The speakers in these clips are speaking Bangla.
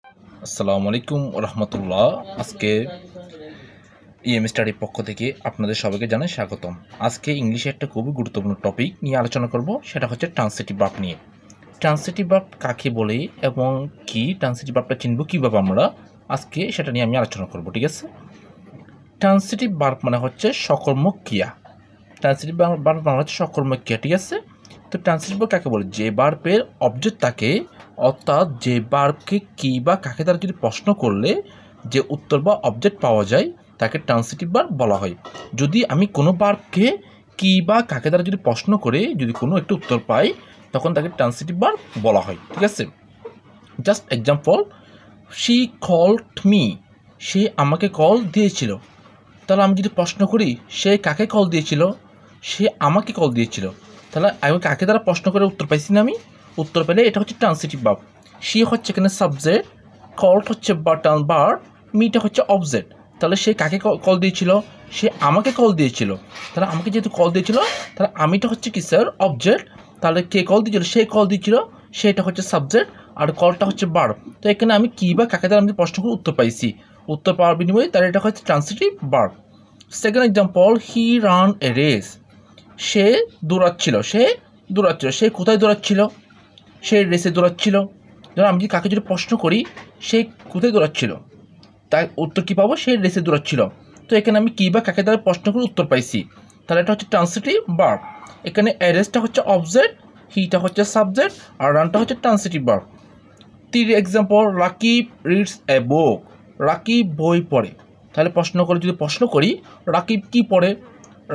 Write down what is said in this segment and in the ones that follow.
আসসালামু আলাইকুম রহমতুল্লাহ। আজকে ইএম স্টাডির পক্ষ থেকে আপনাদের সবাইকে জানাই স্বাগতম। আজকে ইংলিশে একটা খুবই গুরুত্বপূর্ণ টপিক নিয়ে আলোচনা করব, সেটা হচ্ছে ট্রান্সিটিভ ভার্ব নিয়ে। ট্রান্সিটিভ ভার্ব কাকে বলে এবং কি ট্রান্সিটিভ ভার্বটা চিনব কীভাবে আমরা, আজকে সেটা নিয়ে আমি আলোচনা করব, ঠিক আছে? ট্রান্সিটিভ ভার্ব মানে হচ্ছে সকর্মক ক্রিয়া। ট্রান্সিটিভ ভার্ব মানে হচ্ছে সকর্মক ক্রিয়া, ঠিক আছে? তো ট্রান্সিটিভ ভার্ব কাকে বলে? যে ভার্বের অবজেক্ট থাকে, অর্থাৎ যে ভার্বকে কি বা কাকে দ্বারা যদি প্রশ্ন করলে যে উত্তর বা অবজেক্ট পাওয়া যায় তাকে ট্রান্সিটিভ ভার্ব বলা হয়। যদি আমি কোনো ভার্বকে কি বা কাকে দ্বারা যদি প্রশ্ন করে যদি কোনো একটু উত্তর পাই তখন তাকে ট্রান্সিটিভ ভার্ব বলা হয়, ঠিক আছে? Just example, she called me, সে আমাকে কল দিয়েছিল। তাহলে আমি যদি প্রশ্ন করি সে কাকে কল দিয়েছিল, সে আমাকে কল দিয়েছিল, তাহলে আমি কাকে দ্বারা প্রশ্ন করে উত্তর পাইছি না? আমি উত্তর পেলে এটা হচ্ছে ট্রান্সিটিভ ভার্ব। সে হচ্ছে এখানে সাবজেক্ট, কল্ড হচ্ছে ভার্ব, মিটা হচ্ছে অবজেক্ট। তাহলে সে কাকে কল দিয়েছিল? সে আমাকে কল দিয়েছিল। তাহলে আমাকে যেহেতু কল দিয়েছিল তাহলে আমিটা হচ্ছে কি স্যার? অবজেক্ট। তাহলে কে কল দিয়েছিল? সে কল দিয়েছিল, সেটা হচ্ছে সাবজেক্ট, আর কলটা হচ্ছে ভার্ব। তো এখানে আমি কী বা কাকে দ্বারা আমি প্রশ্ন করে উত্তর পাইছি, উত্তর পাওয়ার বিনিময়ে, তাহলে এটা হচ্ছে transitive verb. Second example, he ran a race, সে দৌড়াচ্ছিল। সে কোথায় দৌড়াচ্ছিল? সে রেসে দৌড়াচ্ছিল। ধরুন আমি যদি কাকে যদি প্রশ্ন করি সে কোথায় দৌড়াচ্ছিল, তাই উত্তর কী পাবো? সে রেসে দৌড়াচ্ছিল। তো এখানে আমি কী বা কাকে দ্বারা প্রশ্ন করে উত্তর পাইছি, তাহলে এটা হচ্ছে ট্রান্সিটিভ ভার্ব। এখানে রেসটা হচ্ছে অবজেক্ট, হিটা হচ্ছে সাবজেক্ট, আর রানটা হচ্ছে ট্রান্সিটিভ ভার্ব। তিন এক্সাম্পল, রাকিব রিডস এ বুক, রাকিব বই পড়ে। তাহলে যদি প্রশ্ন করি রাকিব কি পড়ে?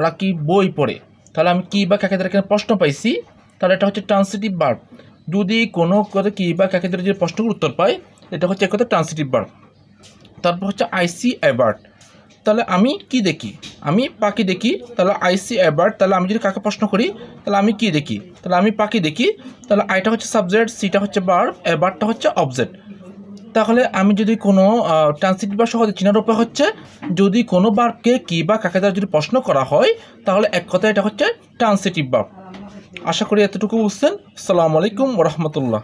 রাকিব বই পড়ে। তাহলে আমি কি বা কাকে দ্বারা এখানে প্রশ্ন পাইছি, তাহলে এটা হচ্ছে ট্রান্সিটিভ ভার্ব। যদি কোনো কথা কি বা কাকে দ্বারা যদি প্রশ্ন উত্তর পাই, এটা হচ্ছে এক কথা ট্রান্সিটিভ ভার্ব। তারপর হচ্ছে আই সি এ বার্ড, তাহলে আমি কি দেখি? আমি পাখি দেখি। তাহলে আই সি এ বার্ড, তাহলে আমি যদি কাকে প্রশ্ন করি তাহলে আমি কি দেখি? তাহলে আমি পাখি দেখি। তাহলে আইটা হচ্ছে সাবজেক্ট, সিটা হচ্ছে ভার্ব, এ বার্ডটা হচ্ছে অবজেক্ট। তাহলে আমি যদি কোনো ট্রান্সিটিভ ভার্ব সহজে চেনার উপায় হচ্ছে, যদি কোনো ভার্বকে কি বা কাকে দ্বারা যদি প্রশ্ন করা হয় তাহলে এক কথায় এটা হচ্ছে ট্রান্সিটিভ ভার্ব। আশা করি এতটুকু বুঝছেন। আসসালামু আলাইকুম ওয়া রাহমাতুল্লাহ।